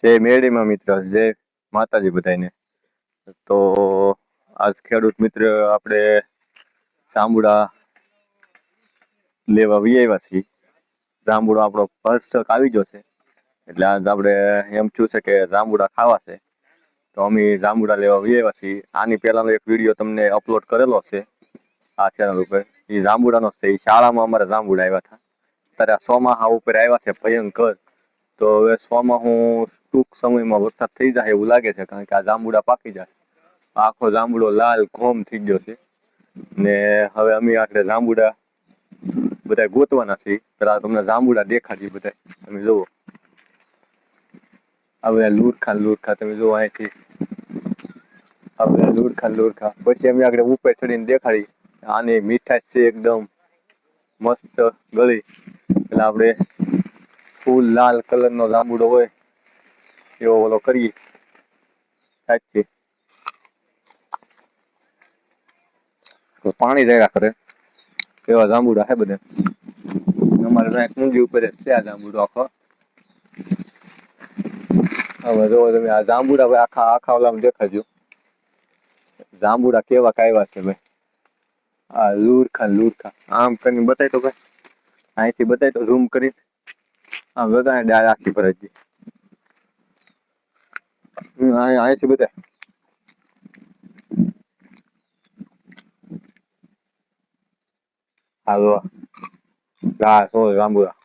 જય મેરડીમાં મિત્ર, જય માતાજી બધાને. તો આજ ખેડૂત મિત્ર આપણે જાંબુડા લેવા આવ્યા છીએ. જાંબુડો આપણો પરસક આવી ગયો છે, એટલે આજ આપણે એમ થયું છે કે જાંબુડા ખાવા છે. તો અમે જાંબુડા લેવા આવ્યા છીએ. આની પહેલાનો એક વિડીયો તમને અપલોડ કરેલો છે આ ચેનલ ઉપર. એ જાંબુડાનો છે. એ શાળામાં અમારે જાંબુડા આવ્યા હતા. અત્યારે ચોમાસા ઉપર આવ્યા છે ભયંકર. તો હવે ચોમાસું ટૂંક સમયમાં વરસાદ થઈ જાય એવું લાગે છે, કારણ કે આ જાંબુડા પાકી જાય. આખો જાંબુડો લાલ ઘોમ થઈ ગયો છે. ને હવે અમે આટલે જાંબુડા બધા ગોતવાના છે. પેલા તમને જાંબુડા દેખાડીએ બધા, તમે જુઓ. હવે લુરખા તમે જુઓ અહીંથી. હવે લુરખા પછી અમે આગળ ઉપર ચડીને દેખાડી. આની મીઠાશ છે એકદમ મસ્ત ગળી. એટલે આપણે ફૂલ લાલ કલર નો જાંબુડો હોય એવો ઓલો કરીએ. સાચી પાણી જયા કરે એવા જાંબુડા છે બધા. અમારે ઊંધી ઉપર છે આ જાંબુડો આખો. હવે જોવો તમે આ જાંબુડા આખા ઓલામાં દેખાડજો. જાંબુડા કેવા આવ્યા છે ભાઈ. હા, લુરખા આમ કરીને બતાય તો ભાઈ. અહીંથી બતાય તો ઝૂમ કરી. આમ બધાને ડાળ આખી ભરાઈ. અહીંથી બતાય. હાલો જાંબુડા.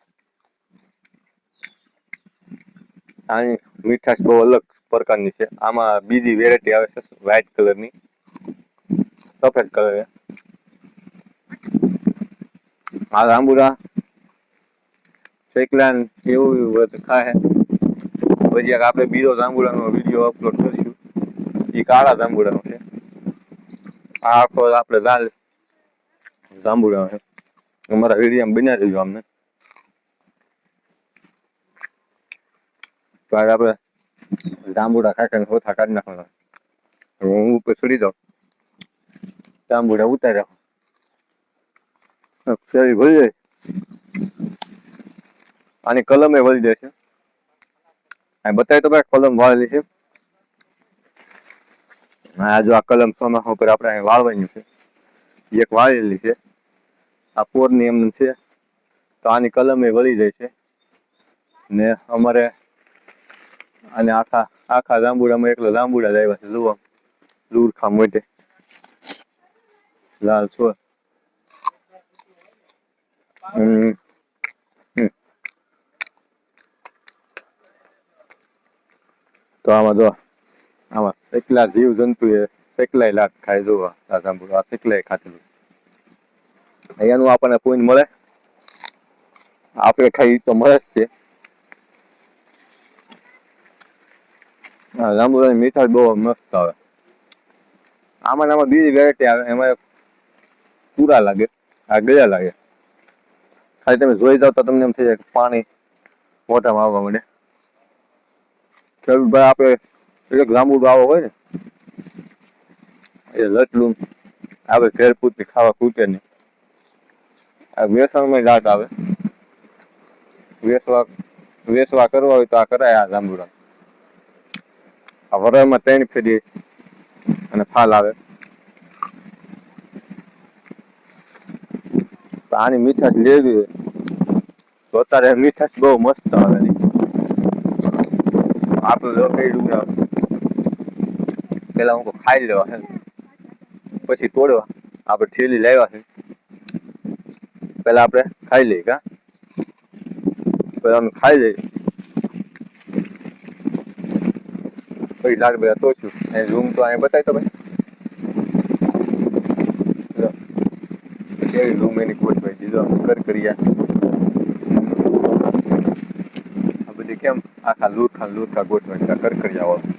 આની મીઠાશ બહુ અલગ પ્રકારની છે. આમાં બીજી વેરાયટી આવે છે વ્હાઈટ કલરની, સફેદ કલર. આ જાંબુડા શેકલા એવું ખાય. પછી આપણે બીજો જાંબુડાનો વિડીયો અપલોડ કરીશું. એ કાળા જાંબુડાનો છે. આ આખો આપણે લાલ જાંબુડાનો છે. અમારા વિડીયોમાં બન્યા રહેજો અમને. તો આજે આપણે જાંબુડા ખાઈ હોઠા કાઢી નાખવાના. હું ઉપર ચડી જાઉં. જાંબુડા ઉતાર્યા. શેરી ભરી જાય. આની કલમ એ વળી જાય છે. બતાય તો ભાઈ કલમ વાળેલી છે. હા, જો આ કલમ ચોમાસા ઉપર આપણે વાળવાની છે. એક વાળેલી છે. આ પોરની એમ છે. તો આની કલમ એ વળી જાય છે. ને અમારે અને આખા જાંબુડામાં એકલા જાંબુડા જ આવ્યા છે. જુઓ લુરખા મોઢે લાલ છો. તો આમાં જો આમાં કેટલા જીવ જંતુ એ કેટલાય લાખ ખાય. જુઓ આ જાંબુડા કેટલાય ખાધેલું. એનું આપણને પુણ્ય મળે. આપણે ખાઈ તો મળે જ છે. હા, જાંબુડાની મીઠાશ બહુ મસ્ત આવે. આમાં બીજી વેરાયટી આવે. એમાં પૂરા લાગે, આ ગળ્યા લાગે. ખાલી તમે જોઈ જાવ તો તમને એમ થઈ જાય પાણી મોઢામાં આવવા માંડે. ભાઈ આપણે એક જાંબુડો આવો હોય ને એ લટલું આપણે ઘેર પૂરતી ખાવા ખૂટે નહીં. આ વેસણમાં જાત આવે. વેસવા કરવા હોય તો આ કરાય આ જાંબુડા. આ વરાળમાં 3 ફેરી અને ફાલ આવે. આની મીઠાશ લેવી હોય તો અત્યારે મીઠાશ બહુ મસ્ત આવે. આપણે પેલા હું ખાઈ લેવા પછી તોડવા. આપણે છેલ્લી લાવ્યા છે. પેલા આપણે ખાઈ લઈએ. પેલા અમે ખાઈ લઈએ. પછી લાલ બધા તોડશું. રૂમ તો અહીંયા બતાય તો ભાઈ. કેવી રૂમ એની ગોઠવાઈ દીધો કરકરિયા. આ બધી કેમ આખા લુરખા ગોઠવાય કરકરિયા વાળું.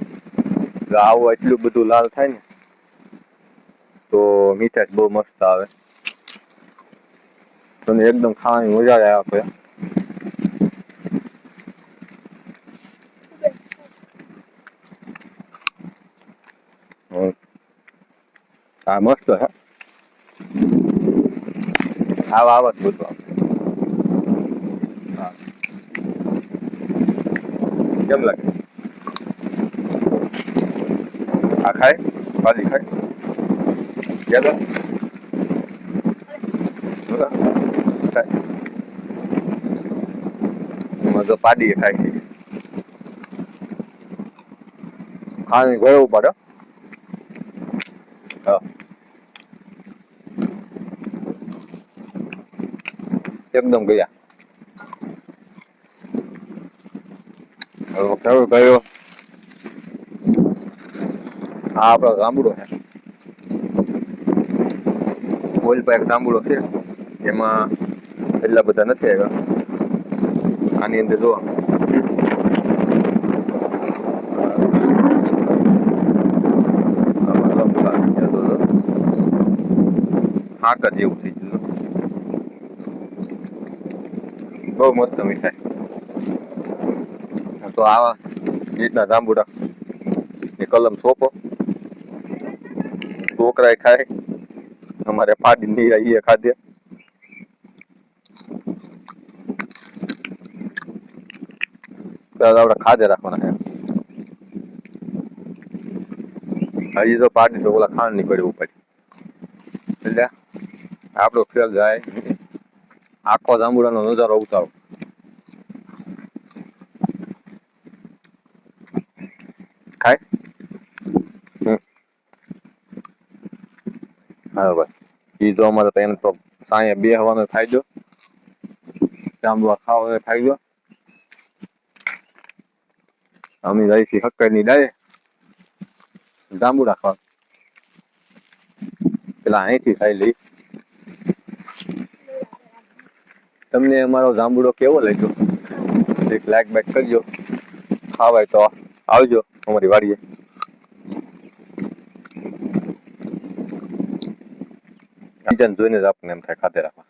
આવું એટલું બધું લાલ થાય ને તો મીઠાશ બહુ મસ્ત આવે. તમને એકદમ ખાવાની મજા આવે આપણે. હા, મસ્ત છે. આવા જ ગોતવા. હા, કેમ લાગે? આ ખાય પાડી ખાય ગયા એમાં તો પાડીએ ખાય છે ખાવાની ગળવું પડે હા એકદમ ગયા કેવું કયો આ આપડો ગામડો છે ઓઇલ પાઇપ તાંબુડો છે એમાં એટલા બધા નથી આવ્યા આની અંદર જો આકા જેવું થઈ ગયું બહુ મસ્ત મીઠાઈ તો આવા રીતના જાંબુડા એ કલમ સોંપો છોકરા ખાય અમારે પાડી નહીં એ ખાધે આપણે ખાધે રાખવાના છે હજી તો પાડી તો ઓલા ખાંડ ની પડ્યું પડે એટલે આપણો ખેલ જાય આખો જાંબુડાનો નજારો ઉતારો ખાય હા ભાઈ એ તો અમારે તો એને તો સાંજે બેહવાનો ફાયદો જાંબુડા ખાવાનો ફાયદો અમે જાય છે હક્કર ની ડાળે જાંબુડા ખાવા પેલા અહીંથી ખાઈ લઈ તમને અમારો જાંબુડો કેવો લાગ્યો એક લાઈક બાઈક કરજો ખાવાય તો આવજો અમારી વાડીએ જોઈને જ આપણને એમ થાય ખાતે રાખવા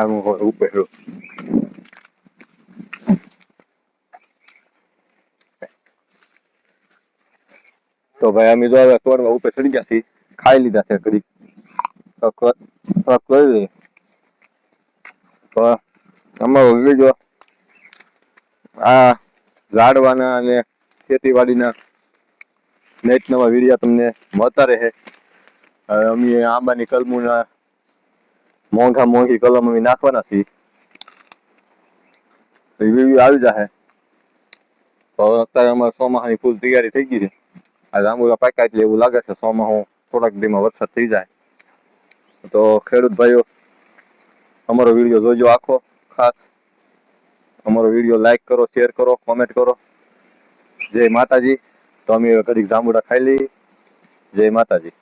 હું ઉપર તો ભાઈ અમે તો હવે તોડવા ઉપર ચડી ગયા છીએ ખાઈ લીધા છે ઘડી કરી તો અમારો વિડીયો આ ઝાડવાના અને ખેતીવાડીના નેટ નવા વિડીયો તમને મળતા રહે અમે આંબાની કલમોના મોંઘી કલમ અમે નાખવાના છીએ વિડીયો આવી જશે તો અત્યારે અમારે ચોમાસાની ફૂલ તૈયારી થઈ ગઈ છે આ જાંબુડા પાક્યા એટલે એવું લાગે છે ચોમાસું થોડાક દીમાં વરસાદ થઈ જાય તો ખેડૂત ભાઈઓ અમારો વિડીયો જોજો આખો ખાસ અમારો વિડીયો લાઈક કરો શેર કરો કોમેન્ટ કરો જય માતાજી તો અમે ઘડીક જાંબુડા ખાઈ લઈએ જય માતાજી